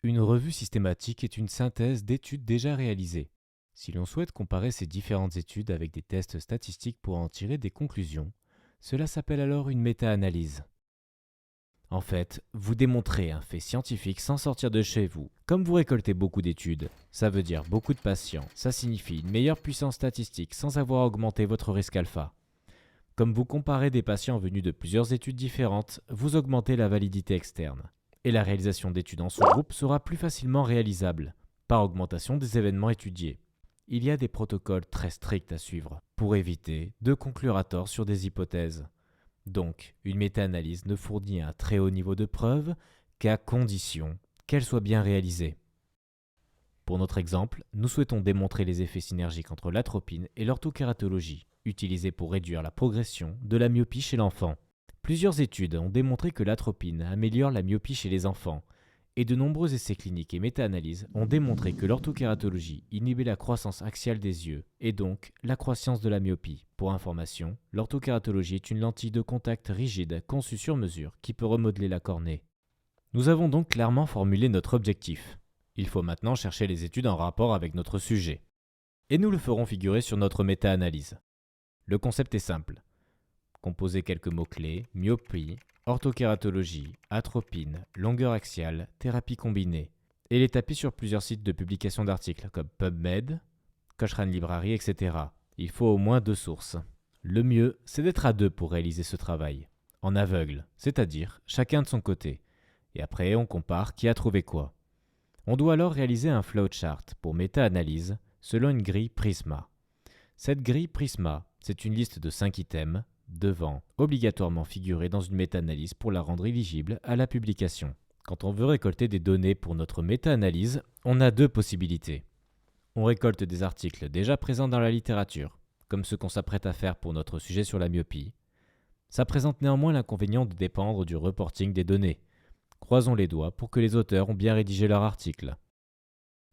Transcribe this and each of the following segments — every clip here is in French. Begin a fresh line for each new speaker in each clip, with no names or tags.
Une revue systématique est une synthèse d'études déjà réalisées. Si l'on souhaite comparer ces différentes études avec des tests statistiques pour en tirer des conclusions, cela s'appelle alors une méta-analyse. En fait, vous démontrez un fait scientifique sans sortir de chez vous. Comme vous récoltez beaucoup d'études, ça veut dire beaucoup de patients, ça signifie une meilleure puissance statistique sans avoir augmenté votre risque alpha. Comme vous comparez des patients venus de plusieurs études différentes, vous augmentez la validité externe. Et la réalisation d'études en sous-groupe sera plus facilement réalisable, par augmentation des événements étudiés. Il y a des protocoles très stricts à suivre, pour éviter de conclure à tort sur des hypothèses. Donc, une méta-analyse ne fournit un très haut niveau de preuve qu'à condition qu'elle soit bien réalisée. Pour notre exemple, nous souhaitons démontrer les effets synergiques entre l'atropine et l'orthokératologie, utilisés pour réduire la progression de la myopie chez l'enfant. Plusieurs études ont démontré que l'atropine améliore la myopie chez les enfants, et de nombreux essais cliniques et méta-analyses ont démontré que l'orthokératologie inhibait la croissance axiale des yeux, et donc la croissance de la myopie. Pour information, l'orthokératologie est une lentille de contact rigide conçue sur mesure qui peut remodeler la cornée. Nous avons donc clairement formulé notre objectif. Il faut maintenant chercher les études en rapport avec notre sujet. Et nous le ferons figurer sur notre méta-analyse. Le concept est simple. Composez quelques mots-clés, myopie, orthokératologie, atropine, longueur axiale, thérapie combinée, et les tapez sur plusieurs sites de publication d'articles comme PubMed, Cochrane Library, etc. Il faut au moins 2 sources. Le mieux, c'est d'être à 2 pour réaliser ce travail, en aveugle, c'est-à-dire chacun de son côté. Et après, on compare qui a trouvé quoi. On doit alors réaliser un flowchart pour méta-analyse selon une grille Prisma. Cette grille Prisma, c'est une liste de 5 items devant obligatoirement figurer dans une méta-analyse pour la rendre éligible à la publication. Quand on veut récolter des données pour notre méta-analyse, on a 2 possibilités. On récolte des articles déjà présents dans la littérature, comme ceux qu'on s'apprête à faire pour notre sujet sur la myopie. Ça présente néanmoins l'inconvénient de dépendre du reporting des données. Croisons les doigts pour que les auteurs ont bien rédigé leur article.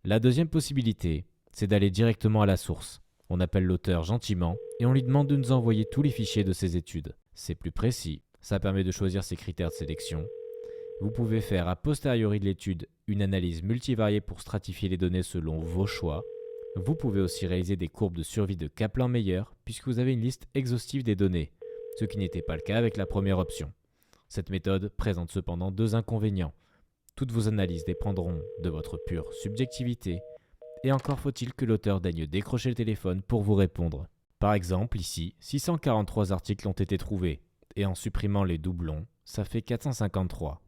La deuxième possibilité, c'est d'aller directement à la source. On appelle l'auteur gentiment et on lui demande de nous envoyer tous les fichiers de ses études. C'est plus précis, ça permet de choisir ses critères de sélection. Vous pouvez faire a posteriori de l'étude une analyse multivariée pour stratifier les données selon vos choix. Vous pouvez aussi réaliser des courbes de survie de Kaplan-Meier puisque vous avez une liste exhaustive des données, ce qui n'était pas le cas avec la première option. Cette méthode présente cependant 2 inconvénients. Toutes vos analyses dépendront de votre pure subjectivité, et encore faut-il que l'auteur daigne décrocher le téléphone pour vous répondre. Par exemple, ici, 643 articles ont été trouvés, et en supprimant les doublons, ça fait 453.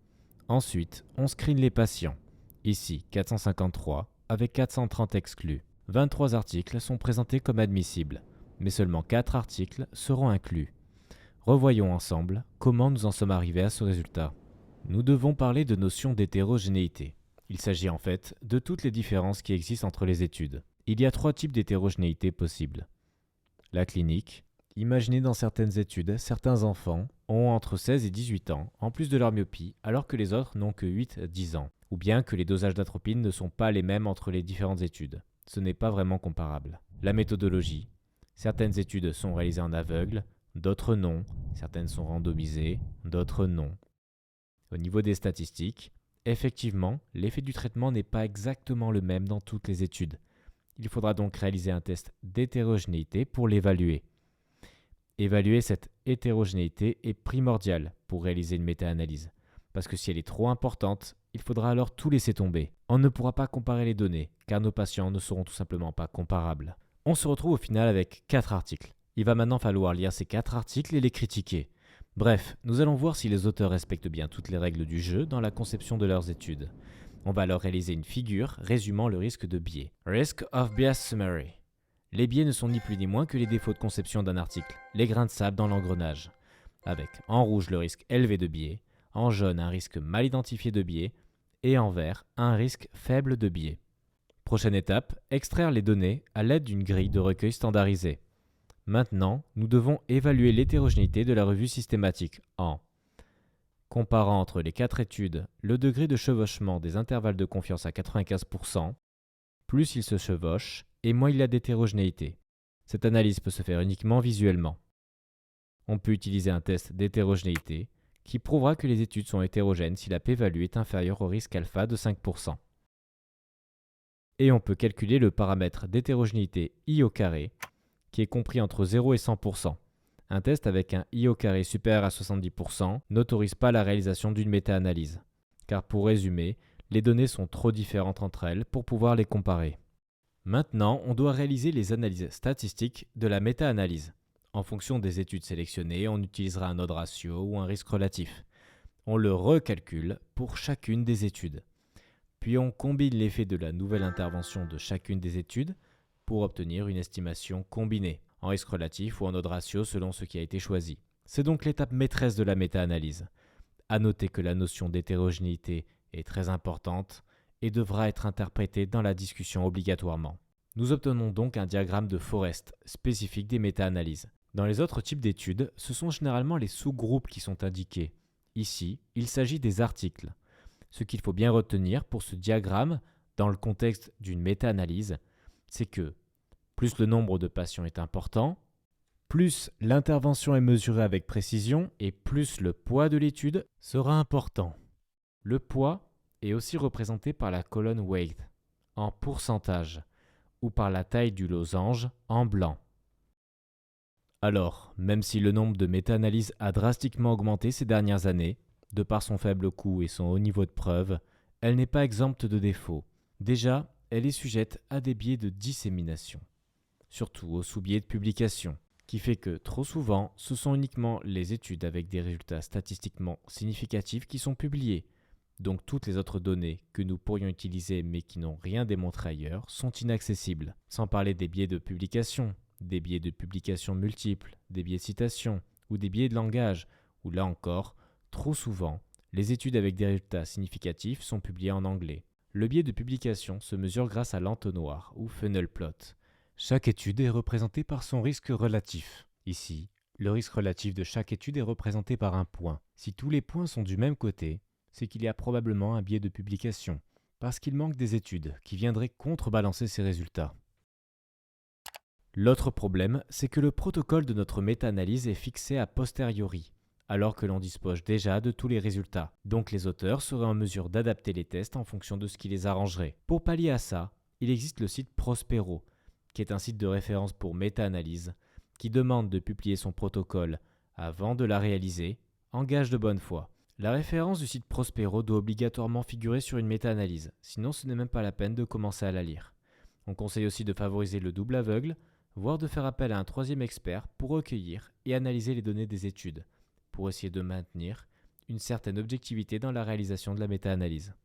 Ensuite, on screen les patients. Ici, 453, avec 430 exclus. 23 articles sont présentés comme admissibles, mais seulement 4 articles seront inclus. Revoyons ensemble comment nous en sommes arrivés à ce résultat. Nous devons parler de notion d'hétérogénéité. Il s'agit en fait de toutes les différences qui existent entre les études. Il y a 3 types d'hétérogénéité possibles. La clinique. Imaginez dans certaines études, certains enfants ont entre 16 et 18 ans, en plus de leur myopie, alors que les autres n'ont que 8 à 10 ans. Ou bien que les dosages d'atropine ne sont pas les mêmes entre les différentes études. Ce n'est pas vraiment comparable. La méthodologie. Certaines études sont réalisées en aveugle, d'autres non. Certaines sont randomisées, d'autres non. Au niveau des statistiques, effectivement, l'effet du traitement n'est pas exactement le même dans toutes les études. Il faudra donc réaliser un test d'hétérogénéité pour l'évaluer. Évaluer cette hétérogénéité est primordial pour réaliser une méta-analyse, parce que si elle est trop importante, il faudra alors tout laisser tomber. On ne pourra pas comparer les données, car nos patients ne seront tout simplement pas comparables. On se retrouve au final avec 4 articles. Il va maintenant falloir lire ces 4 articles et les critiquer. Bref, nous allons voir si les auteurs respectent bien toutes les règles du jeu dans la conception de leurs études. On va alors réaliser une figure résumant le risque de biais. Risk of Bias Summary. Les biais ne sont ni plus ni moins que les défauts de conception d'un article, les grains de sable dans l'engrenage. Avec en rouge le risque élevé de biais, en jaune un risque mal identifié de biais, et en vert un risque faible de biais. Prochaine étape, extraire les données à l'aide d'une grille de recueil standardisée. Maintenant, nous devons évaluer l'hétérogénéité de la revue systématique en comparant entre les 4 études le degré de chevauchement des intervalles de confiance à 95%, plus il se chevauche et moins il y a d'hétérogénéité. Cette analyse peut se faire uniquement visuellement. On peut utiliser un test d'hétérogénéité qui prouvera que les études sont hétérogènes si la p-value est inférieure au risque alpha de 5%. Et on peut calculer le paramètre d'hétérogénéité I au carré, qui est compris entre 0 et 100%. Un test avec un I au carré supérieur à 70% n'autorise pas la réalisation d'une méta-analyse. Car pour résumer, les données sont trop différentes entre elles pour pouvoir les comparer. Maintenant, on doit réaliser les analyses statistiques de la méta-analyse. En fonction des études sélectionnées, on utilisera un odds ratio ou un risque relatif. On le recalcule pour chacune des études. Puis on combine l'effet de la nouvelle intervention de chacune des études pour obtenir une estimation combinée, en risque relatif ou en odds ratio selon ce qui a été choisi. C'est donc l'étape maîtresse de la méta-analyse. À noter que la notion d'hétérogénéité est très importante et devra être interprétée dans la discussion obligatoirement. Nous obtenons donc un diagramme de Forest spécifique des méta-analyses. Dans les autres types d'études, ce sont généralement les sous-groupes qui sont indiqués. Ici, il s'agit des articles. Ce qu'il faut bien retenir pour ce diagramme, dans le contexte d'une méta-analyse, c'est que plus le nombre de patients est important, plus l'intervention est mesurée avec précision et plus le poids de l'étude sera important. Le poids est aussi représenté par la colonne weight, en pourcentage, ou par la taille du losange, en blanc. Alors, même si le nombre de méta-analyses a drastiquement augmenté ces dernières années, de par son faible coût et son haut niveau de preuve, elle n'est pas exempte de défauts. Déjà, elle est sujette à des biais de dissémination, surtout aux sous-biais de publication, qui fait que trop souvent, ce sont uniquement les études avec des résultats statistiquement significatifs qui sont publiées. Donc toutes les autres données que nous pourrions utiliser mais qui n'ont rien démontré ailleurs sont inaccessibles, sans parler des biais de publication, des biais de publication multiples, des biais de citation ou des biais de langage, où là encore, trop souvent, les études avec des résultats significatifs sont publiées en anglais. Le biais de publication se mesure grâce à l'entonnoir ou funnel plot. Chaque étude est représentée par son risque relatif. Ici, le risque relatif de chaque étude est représenté par un point. Si tous les points sont du même côté, c'est qu'il y a probablement un biais de publication, parce qu'il manque des études qui viendraient contrebalancer ces résultats. L'autre problème, c'est que le protocole de notre méta-analyse est fixé a posteriori, alors que l'on dispose déjà de tous les résultats. Donc les auteurs seraient en mesure d'adapter les tests en fonction de ce qui les arrangerait. Pour pallier à ça, il existe le site Prospero, qui est un site de référence pour méta-analyse, qui demande de publier son protocole avant de la réaliser, en gage de bonne foi. La référence du site Prospero doit obligatoirement figurer sur une méta-analyse, sinon ce n'est même pas la peine de commencer à la lire. On conseille aussi de favoriser le double aveugle, voire de faire appel à un troisième expert pour recueillir et analyser les données des études, pour essayer de maintenir une certaine objectivité dans la réalisation de la méta-analyse.